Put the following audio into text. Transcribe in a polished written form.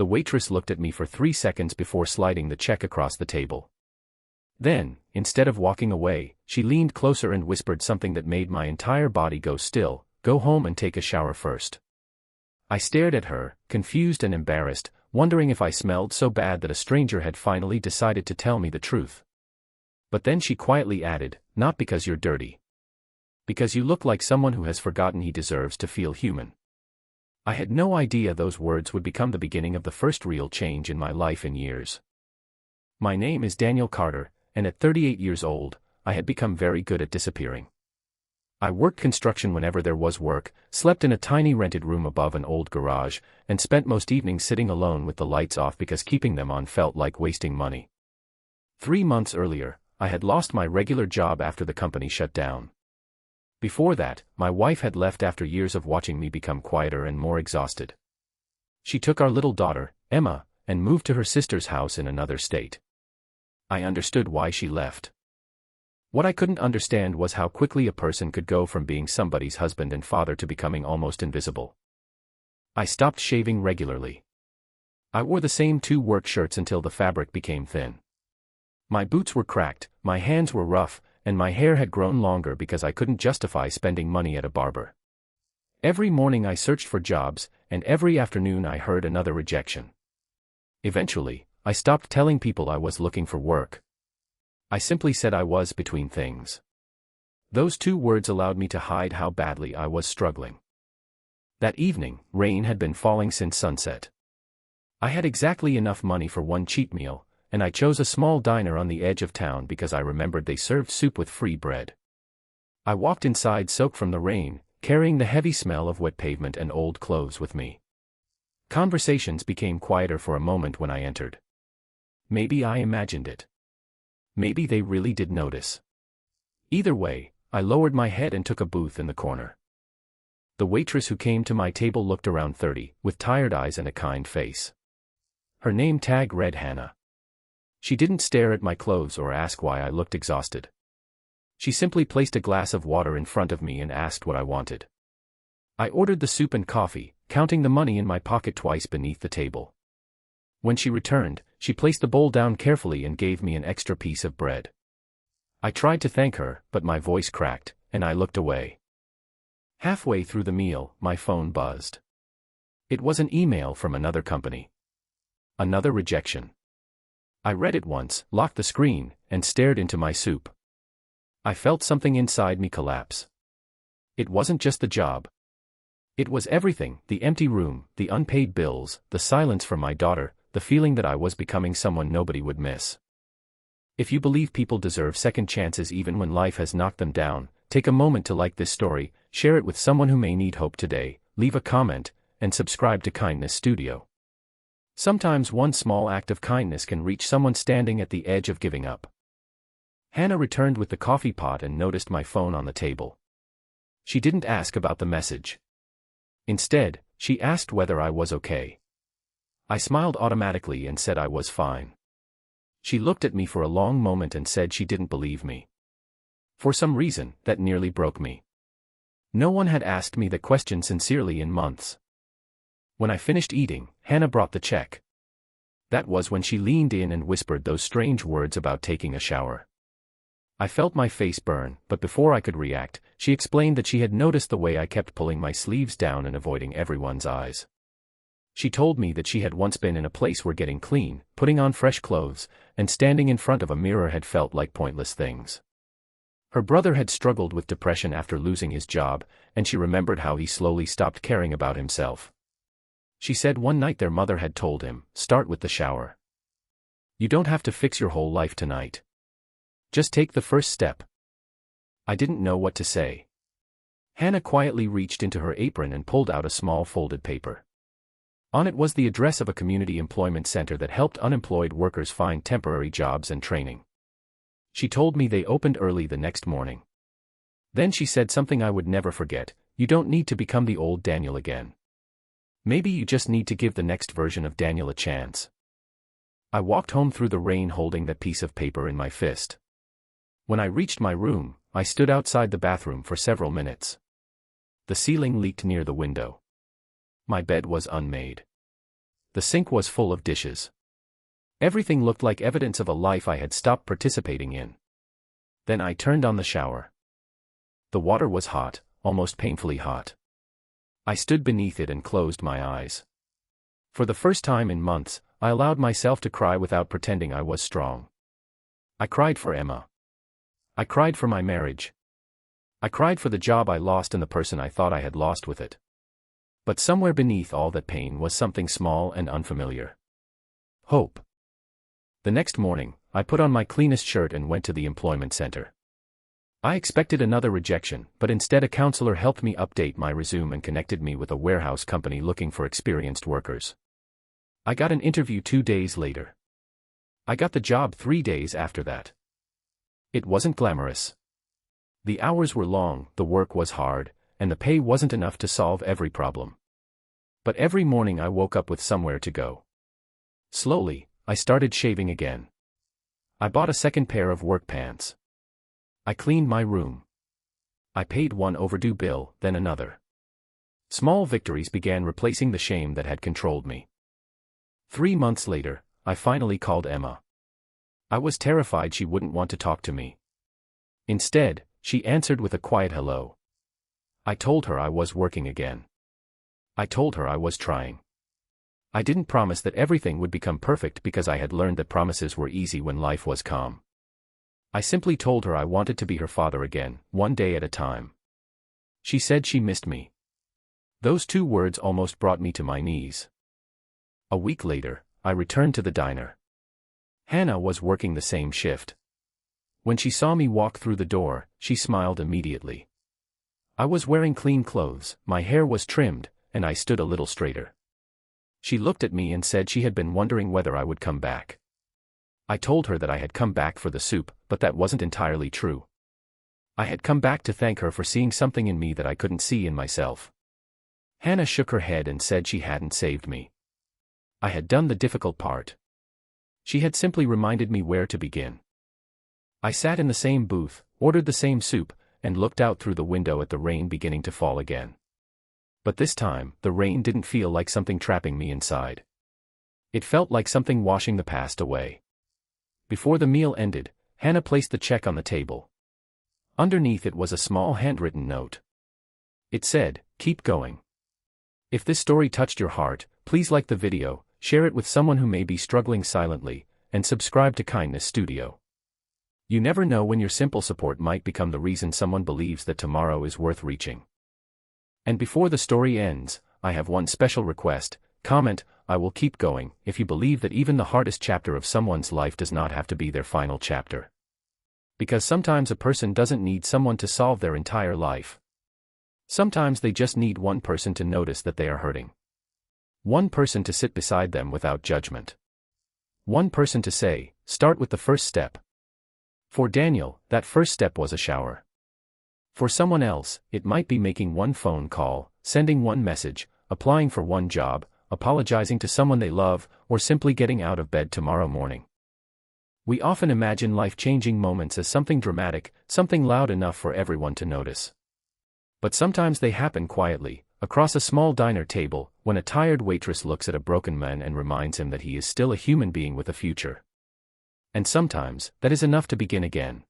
The waitress looked at me for 3 seconds before sliding the check across the table. Then, instead of walking away, she leaned closer and whispered something that made my entire body go still. "Go home and take a shower first." I stared at her, confused and embarrassed, wondering if I smelled so bad that a stranger had finally decided to tell me the truth. But then she quietly added, "Not because you're dirty. Because you look like someone who has forgotten he deserves to feel human." I had no idea those words would become the beginning of the first real change in my life in years. My name is Daniel Carter, and at 38 years old, I had become very good at disappearing. I worked construction whenever there was work, slept in a tiny rented room above an old garage, and spent most evenings sitting alone with the lights off because keeping them on felt like wasting money. 3 months earlier, I had lost my regular job after the company shut down. Before that, my wife had left after years of watching me become quieter and more exhausted. She took our little daughter, Emma, and moved to her sister's house in another state. I understood why she left. What I couldn't understand was how quickly a person could go from being somebody's husband and father to becoming almost invisible. I stopped shaving regularly. I wore the same 2 work shirts until the fabric became thin. My boots were cracked, my hands were rough, and my hair had grown longer because I couldn't justify spending money at a barber. Every morning I searched for jobs, and every afternoon I heard another rejection. Eventually, I stopped telling people I was looking for work. I simply said I was between things. Those 2 words allowed me to hide how badly I was struggling. That evening, rain had been falling since sunset. I had exactly enough money for one cheap meal, and I chose a small diner on the edge of town because I remembered they served soup with free bread. I walked inside soaked from the rain, carrying the heavy smell of wet pavement and old clothes with me. Conversations became quieter for a moment when I entered. Maybe I imagined it. Maybe they really did notice. Either way, I lowered my head and took a booth in the corner. The waitress who came to my table looked around 30, with tired eyes and a kind face. Her name tag read Hannah. She didn't stare at my clothes or ask why I looked exhausted. She simply placed a glass of water in front of me and asked what I wanted. I ordered the soup and coffee, counting the money in my pocket twice beneath the table. When she returned, she placed the bowl down carefully and gave me an extra piece of bread. I tried to thank her, but my voice cracked, and I looked away. Halfway through the meal, my phone buzzed. It was an email from another company. Another rejection. I read it once, locked the screen, and stared into my soup. I felt something inside me collapse. It wasn't just the job. It was everything: the empty room, the unpaid bills, the silence from my daughter, the feeling that I was becoming someone nobody would miss. If you believe people deserve second chances even when life has knocked them down, take a moment to like this story, share it with someone who may need hope today, leave a comment, and subscribe to Kindness Studio. Sometimes one small act of kindness can reach someone standing at the edge of giving up. Hannah returned with the coffee pot and noticed my phone on the table. She didn't ask about the message. Instead, she asked whether I was okay. I smiled automatically and said I was fine. She looked at me for a long moment and said she didn't believe me. For some reason, that nearly broke me. No one had asked me the question sincerely in months. When I finished eating, Hannah brought the check. That was when she leaned in and whispered those strange words about taking a shower. I felt my face burn, but before I could react, she explained that she had noticed the way I kept pulling my sleeves down and avoiding everyone's eyes. She told me that she had once been in a place where getting clean, putting on fresh clothes, and standing in front of a mirror had felt like pointless things. Her brother had struggled with depression after losing his job, and she remembered how he slowly stopped caring about himself. She said one night their mother had told him, "Start with the shower. You don't have to fix your whole life tonight. Just take the first step." I didn't know what to say. Hannah quietly reached into her apron and pulled out a small folded paper. On it was the address of a community employment center that helped unemployed workers find temporary jobs and training. She told me they opened early the next morning. Then she said something I would never forget: "You don't need to become the old Daniel again. Maybe you just need to give the next version of Daniel a chance." I walked home through the rain holding that piece of paper in my fist. When I reached my room, I stood outside the bathroom for several minutes. The ceiling leaked near the window. My bed was unmade. The sink was full of dishes. Everything looked like evidence of a life I had stopped participating in. Then I turned on the shower. The water was hot, almost painfully hot. I stood beneath it and closed my eyes. For the first time in months, I allowed myself to cry without pretending I was strong. I cried for Emma. I cried for my marriage. I cried for the job I lost and the person I thought I had lost with it. But somewhere beneath all that pain was something small and unfamiliar. Hope. The next morning, I put on my cleanest shirt and went to the employment center. I expected another rejection, but instead a counselor helped me update my resume and connected me with a warehouse company looking for experienced workers. I got an interview 2 days later. I got the job 3 days after that. It wasn't glamorous. The hours were long, the work was hard, and the pay wasn't enough to solve every problem. But every morning I woke up with somewhere to go. Slowly, I started shaving again. I bought a second pair of work pants. I cleaned my room. I paid one overdue bill, then another. Small victories began replacing the shame that had controlled me. 3 months later, I finally called Emma. I was terrified she wouldn't want to talk to me. Instead, she answered with a quiet hello. I told her I was working again. I told her I was trying. I didn't promise that everything would become perfect because I had learned that promises were easy when life was calm. I simply told her I wanted to be her father again, one day at a time. She said she missed me. Those 2 words almost brought me to my knees. A week later, I returned to the diner. Hannah was working the same shift. When she saw me walk through the door, she smiled immediately. I was wearing clean clothes, my hair was trimmed, and I stood a little straighter. She looked at me and said she had been wondering whether I would come back. I told her that I had come back for the soup, but that wasn't entirely true. I had come back to thank her for seeing something in me that I couldn't see in myself. Hannah shook her head and said she hadn't saved me. I had done the difficult part. She had simply reminded me where to begin. I sat in the same booth, ordered the same soup, and looked out through the window at the rain beginning to fall again. But this time, the rain didn't feel like something trapping me inside. It felt like something washing the past away. Before the meal ended, Hannah placed the check on the table. Underneath it was a small handwritten note. It said, "Keep going." If this story touched your heart, please like the video, share it with someone who may be struggling silently, and subscribe to Kindness Studio. You never know when your simple support might become the reason someone believes that tomorrow is worth reaching. And before the story ends, I have one special request: comment, "I will keep going," if you believe that even the hardest chapter of someone's life does not have to be their final chapter. Because sometimes a person doesn't need someone to solve their entire life. Sometimes they just need one person to notice that they are hurting. One person to sit beside them without judgment. One person to say, "Start with the first step." For Daniel, that first step was a shower. For someone else, it might be making one phone call, sending one message, applying for one job, apologizing to someone they love, or simply getting out of bed tomorrow morning. We often imagine life-changing moments as something dramatic, something loud enough for everyone to notice. But sometimes they happen quietly, across a small diner table, when a tired waitress looks at a broken man and reminds him that he is still a human being with a future. And sometimes, that is enough to begin again.